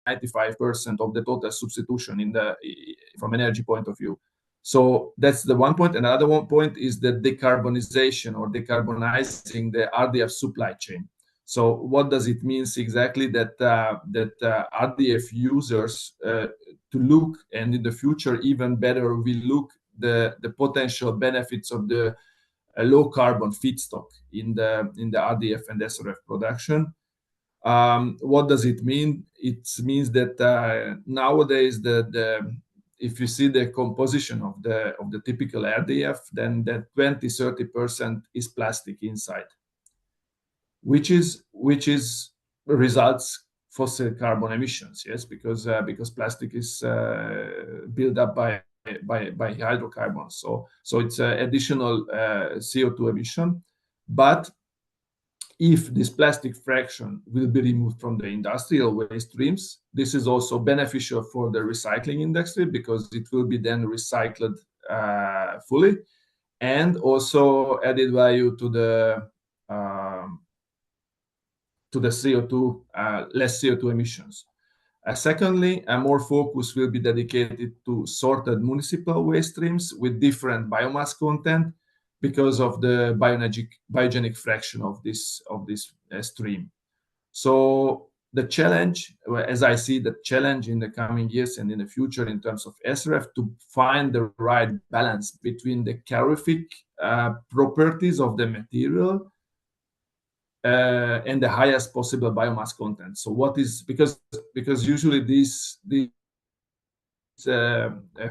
Speaker 6: 95% of the total substitution from energy point of view. So that's the one point. Another one point is the decarbonization or decarbonizing the RDF supply chain. So what does it mean exactly? That RDF users to look, and in the future even better, will look the potential benefits of the low carbon feedstock in the RDF and SRF production. What does it mean? It means that nowadays if you see the composition of the typical RDF, then that 20-30% is plastic inside, which results fossil carbon emissions. Yes, because plastic is built up by hydrocarbons. So it's additional CO2 emission, but if this plastic fraction will be removed from the industrial waste streams, this is also beneficial for the recycling industry, because it will be then recycled fully, and also added value to the CO2, less CO2 emissions. Secondly, more focus will be dedicated to sorted municipal waste streams with different biomass content, because of the biogenic fraction of this stream. So the challenge, as I see the challenge in the coming years and in the future in terms of SRF, to find the right balance between the calorific properties of the material and the highest possible biomass content. So what is, because usually these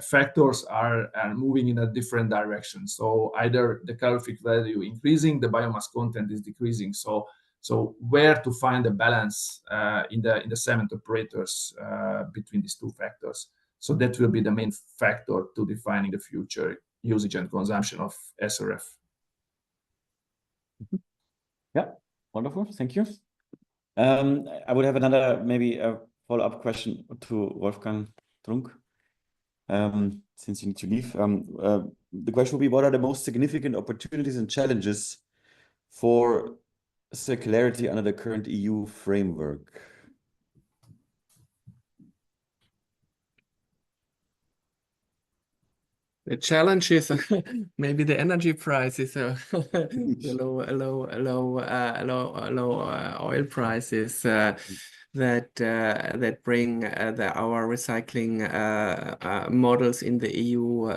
Speaker 6: factors are moving in a different direction. So either the calorific value increasing, the biomass content is decreasing. So where to find the balance in the cement operators between these two factors? So that will be the main factor to defining the future usage and consumption of SRF.
Speaker 1: Yeah, wonderful. Thank you. I would have another, maybe a follow-up question to Wolfgang Trunk. Since you need to leave, the question will be: what are the most significant opportunities and challenges for circularity under the current EU framework?
Speaker 2: The challenge is maybe the energy prices, the low oil prices that bring our recycling models in the EU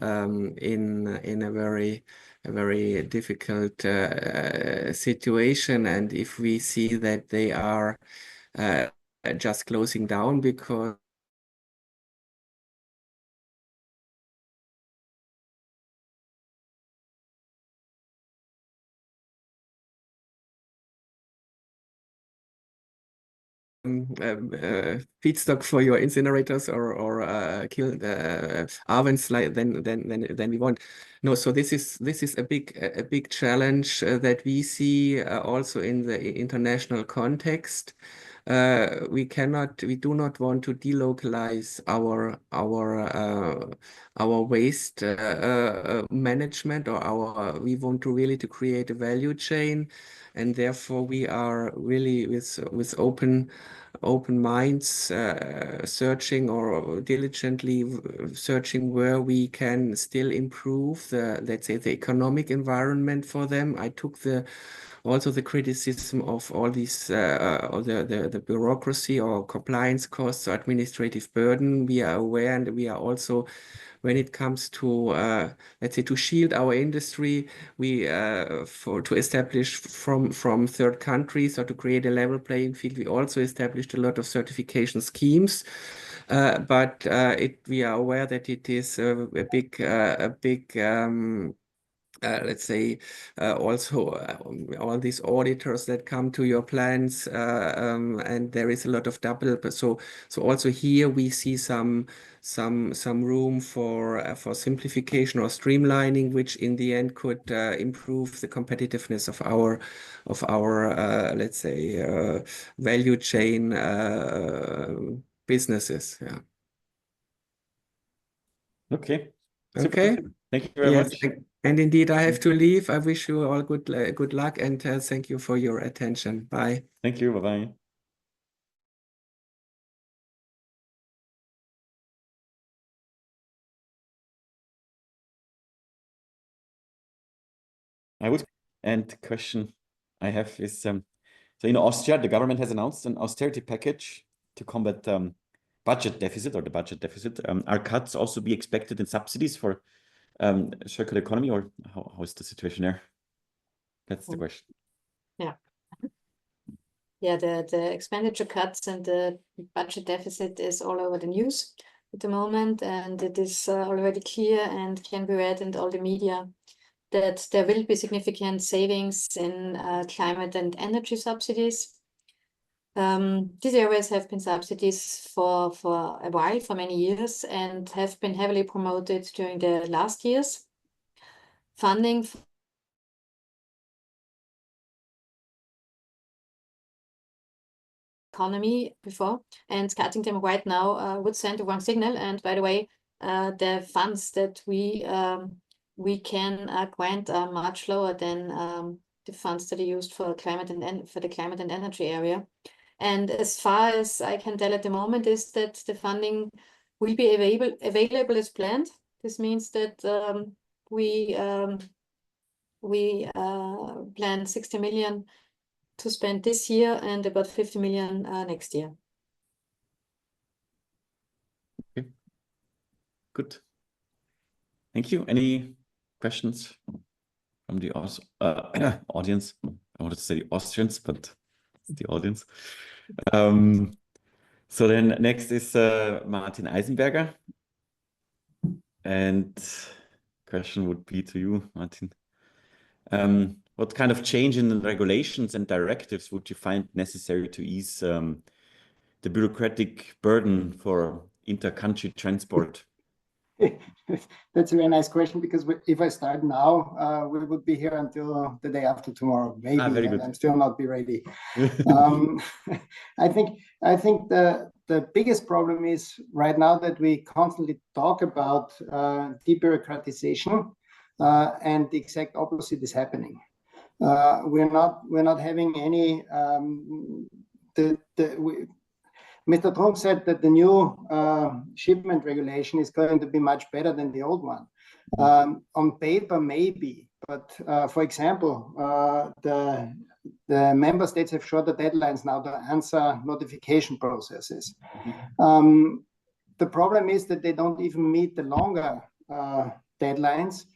Speaker 2: in a very difficult situation. And if we see that they are just closing down because feedstock for your incinerators or ovens like then we want. No, so this is a big challenge that we see also in the international context. We do not want to delocalize our waste management, or we want to really to create a value chain, and therefore we are really with open minds searching or diligently searching where we can still improve the, let's say, the economic environment for them. I took also the criticism of all these the bureaucracy or compliance costs or administrative burden. We are aware, and we are also, when it comes to let's say, to shield our industry, we to establish from third countries or to create a level playing field, we also established a lot of certification schemes. But we are aware that it is a big let's say, also all these auditors that come to your plants, and there is a lot of double. So also here we see some room for simplification or streamlining, which in the end could improve the competitiveness of our let's say value chain businesses. Yeah.
Speaker 1: Okay. Super.
Speaker 2: Okay.
Speaker 1: Thank you very
Speaker 2: Yes,
Speaker 1: much.
Speaker 2: and indeed, I have to leave. I wish you all good luck, and thank you for your attention. Bye.
Speaker 1: Thank you. Bye-bye. And question I have is, so in Austria, the government has announced an austerity package to combat budget deficit or the budget deficit. Are cuts also be expected in subsidies for circular economy, or how is the situation there? That's the question.
Speaker 7: Yeah. Yeah, the expenditure cuts and the budget deficit is all over the news at the moment, and it is already clear and can be read in all the media that there will be significant savings in climate and energy subsidies. These areas have been subsidies for a while, for many years, and have been heavily promoted during the last years. Funding economy before, and cutting them right now would send the wrong signal. And by the way, the funds that we can grant are much lower than the funds that are used for climate and the climate and energy area. And as far as I can tell at the moment is that the funding will be available as planned. This means that we plan 60 million to spend this year and about 50 million next year.
Speaker 1: Okay. Good. Thank you. Any questions from the audience? I wanted to say the Austrians, but it's the audience. So then next is Martin Eisenberger. And question would be to you, Martin. What kind of change in the regulations and directives would you find necessary to ease the bureaucratic burden for inter-country transport?
Speaker 8: That's a very nice question, because if I start now, we would be here until the day after tomorrow, maybe,
Speaker 1: very good.
Speaker 8: and I'm still not be ready. I think the biggest problem is right now that we constantly talk about debureaucratization, and the exact opposite is happening. We're not having any. Mr. Trunk said that the new shipment regulation is going to be much better than the old one. On paper, maybe, but for example, the member states have shorter deadlines now to answer notification processes. The problem is that they don't even meet the longer deadlines.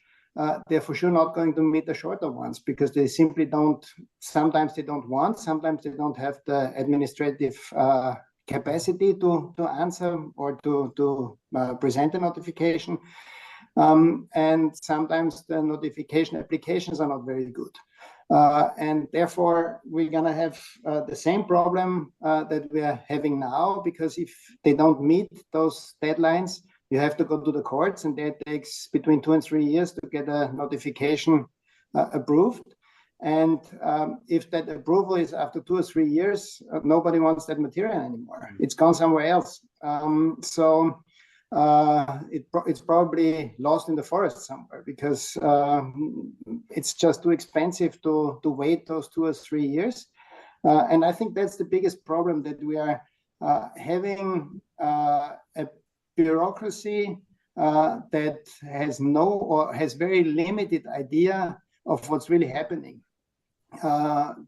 Speaker 8: They're for sure not going to meet the shorter ones, because they simply don't. Sometimes they don't want. Sometimes they don't have the administrative capacity to answer or to present a notification. And sometimes the notification applications are not very good. And therefore, we're going to have the same problem that we are having now, because if they don't meet those deadlines, you have to go to the courts, and that takes between 2 and 3 years to get a notification approved. And if that approval is after 2 or 3 years, nobody wants that material anymore. It's gone somewhere else. It's probably lost in the forest somewhere, because it's just too expensive to wait those 2 or 3 years. And I think that's the biggest problem, that we are having a bureaucracy that has very limited idea of what's really happening.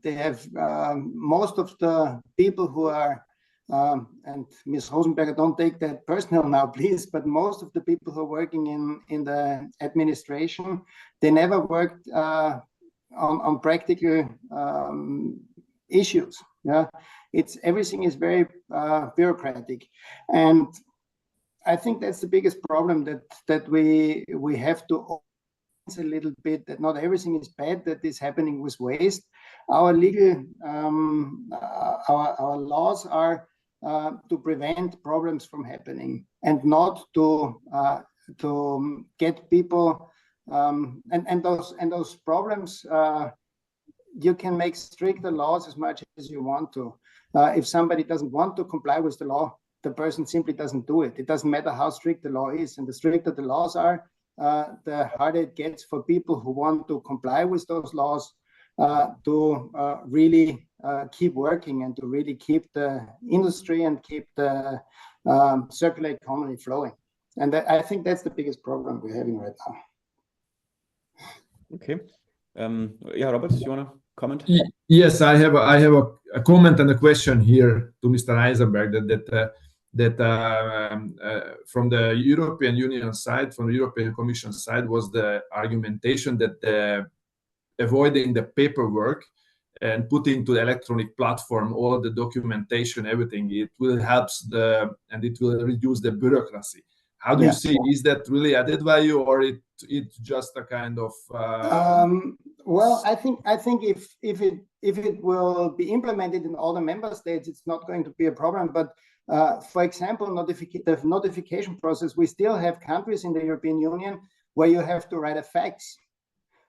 Speaker 8: They have most of the people who are and Ms. Rosenberger, don't take that personal now, please, but most of the people who are working in the administration, they never worked on practical issues. Yeah, everything is very bureaucratic, and I think that's the biggest problem, that we have to a little bit, that not everything is bad that is happening with waste. Our legal our laws are to prevent problems from happening, and not to get people and those problems. You can make stricter laws as much as you want to. If somebody doesn't want to comply with the law, the person simply doesn't do it. It doesn't matter how strict the law is, and the stricter the laws are, the harder it gets for people who want to comply with those laws to really keep working, and to really keep the industry and keep the circular economy flowing. And I think that's the biggest problem we're having right now.
Speaker 1: Okay. Yeah, Robert, do you want to comment?
Speaker 6: Yes, I have a comment and a question here to Mr. Eisenberg, that from the European Union side, from the European Commission side, was the argumentation that avoiding the paperwork and putting to the electronic platform all the documentation, everything, it will help and it will reduce the bureaucracy. How do you see? Is that really added value, or it's just a kind of?
Speaker 8: Well, I think if it will be implemented in all the member states, it's not going to be a problem. But for example, the notification process, we still have countries in the European Union where you have to write a fax.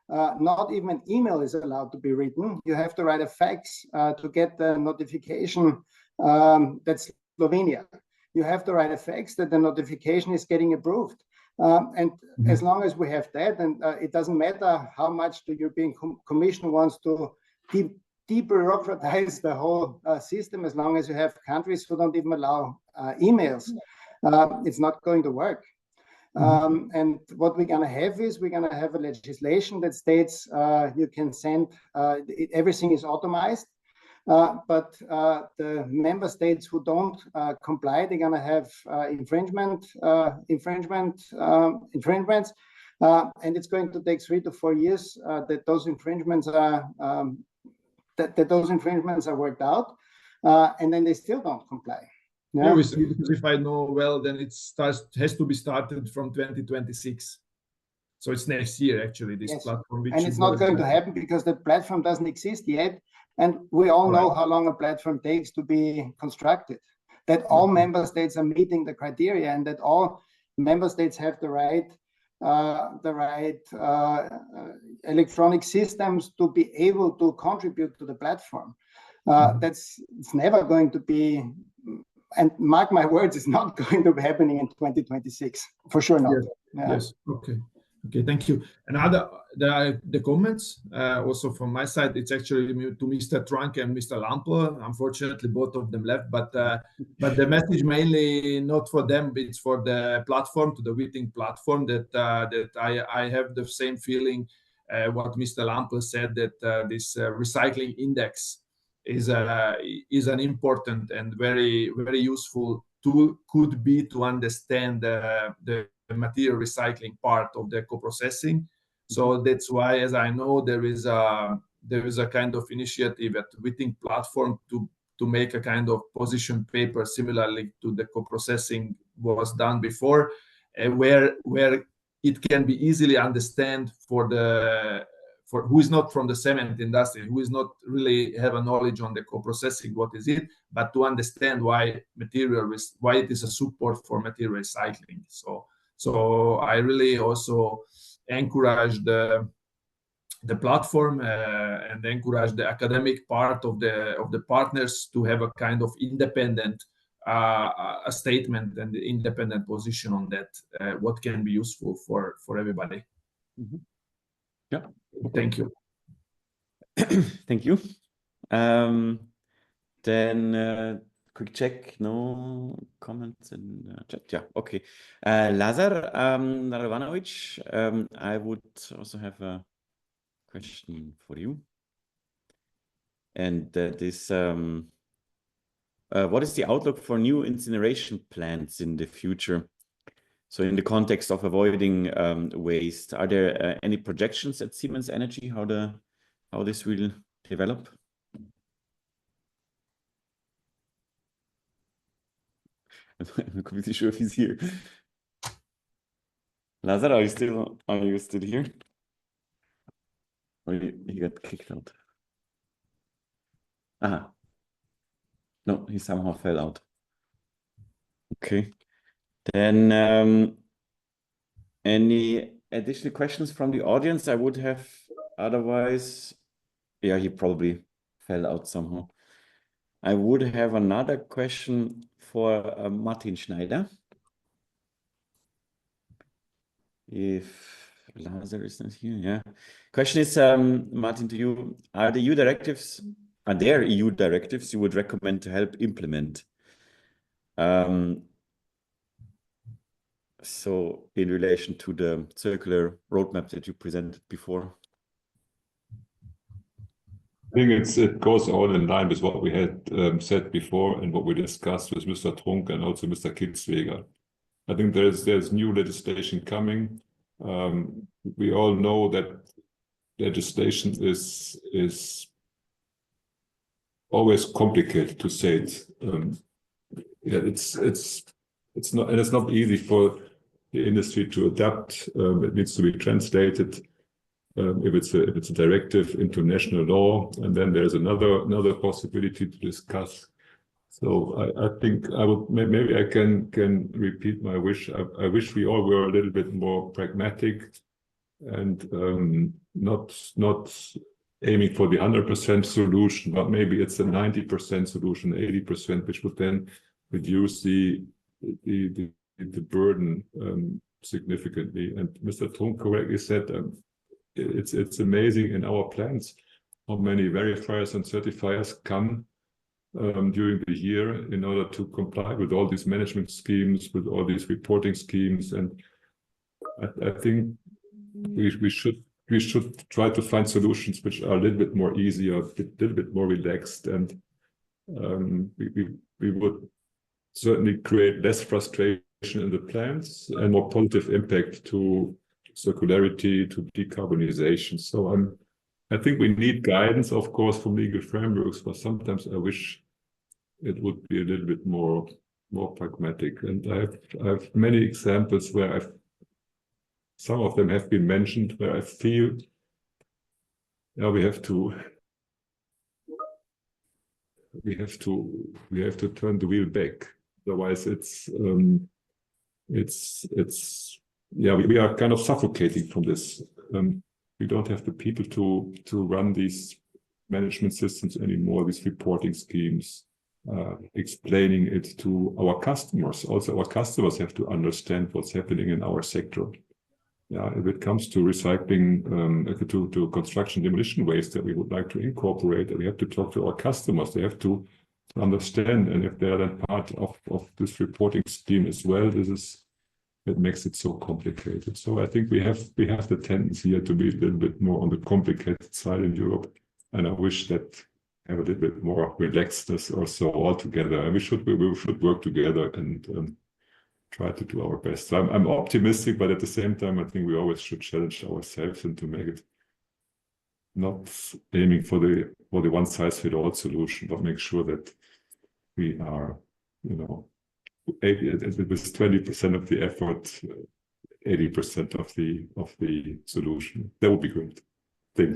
Speaker 8: Not even an email is allowed to be written. You have to write a fax to get the notification. That's Slovenia. You have to write a fax that the notification is getting approved. And as long as we have that, and it doesn't matter how much the European Commission wants to de-bureaucratize the whole system, as long as you have countries who don't even allow emails, it's not going to work. And what we're going to have is, we're going to have a legislation that states you can send, everything is automized, but the member states who don't comply, they're going to have infringements, and it's going to take 3 to 4 years that those infringements are worked out, and then they still don't comply.
Speaker 6: Yeah, because if I know well, then it has to be started from 2026. So it's next year, actually, this platform.
Speaker 8: And it's not going to happen because the platform doesn't exist yet. And we all know how long a platform takes to be constructed. That all member states are meeting the criteria, and that all member states have the right electronic systems to be able to contribute to the platform. It's never going to be. And mark my words, it's not going to be happening in 2026, for sure not.
Speaker 6: Yes. Okay. Thank you. And the comments also from my side, it's actually to Mr. Trunk and Mr. Lampel. Unfortunately, both of them left, but the message mainly not for them, but it's for the platform, to the weTHINK platform. That I have the same feeling what Mr. Lampel said, that this recycling index is an important and very, very useful tool, could be to understand the material recycling part of the co-processing. So that's why, as I know, there is a kind of initiative at weTHINK platform to make a kind of position paper similarly to the co-processing was done before, where it can be easily understand for who is not from the cement industry, who is not really have a knowledge on the co-processing, what is it, but to understand why it is a support for material recycling. So I really also encourage the platform and encourage the academic part of the partners to have a kind of independent a statement and independent position on that, what can be useful for everybody.
Speaker 1: Mm-hmm. Yeah.
Speaker 6: Thank you.
Speaker 1: Thank you. Then quick check, no comments in chat. Yeah, okay. Lazar Radovanovic, I would also have a question for you. And that is, what is the outlook for new incineration plants in the future? So in the context of avoiding waste, are there any projections at Siemens Energy how this will develop? I'm not completely sure if he's here. Lazar, are you still here? Or he got kicked out? Ah, no, he somehow fell out. Okay. Then any additional questions from the audience? I would have otherwise. Yeah, he probably fell out somehow. I would have another question for Martin Schneider. If Lazar is not here, yeah. Question is, Martin, to you, are there EU directives you would recommend to help implement? So in relation to the circular roadmap that you presented before.
Speaker 4: I think it goes all in line with what we had said before and what we discussed with Mr. Trunk and also Mr. Kitzweger. I think there's new legislation coming. We all know that legislation is always complicated, to say it. Yeah, it's not easy for the industry to adapt. It needs to be translated. If it's a directive into national law, and then there's another possibility to discuss. So I think maybe I can repeat my wish. I wish we all were a little bit more pragmatic and not aiming for the 100% solution, but maybe it's a 90% solution, 80%, which would then reduce the burden significantly. And Mr. Trunk correctly said it's amazing in our plants how many verifiers and certifiers come during the year in order to comply with all these management schemes, with all these reporting schemes. And I think we should try to find solutions which are a little bit more easier, a little bit more relaxed, and we would certainly create less frustration in the plants and more positive impact to circularity, to decarbonization. So I think we need guidance, of course, from legal frameworks, but sometimes I wish it would be a little bit more pragmatic. And I have many examples where some of them have been mentioned, where I feel we have to turn the wheel back. Otherwise, we are kind of suffocating from this. We don't have the people to run these management systems anymore, these reporting schemes, explaining it to our customers. Also, our customers have to understand what's happening in our sector. Yeah, if it comes to recycling, to construction demolition waste that we would like to incorporate, we have to talk to our customers. They have to understand, and if they are then part of this reporting scheme as well, it makes it so complicated. So I think we have the tendency here to be a little bit more on the complicated side in Europe, and I wish that have a little bit more relaxedness also altogether. And we should work together and try to do our best. So I'm optimistic, but at the same time, I think we always should challenge ourselves and to make not aiming for the one size fit all solution, but make sure that we are, with 20% of the effort, 80% of the solution. That would be great.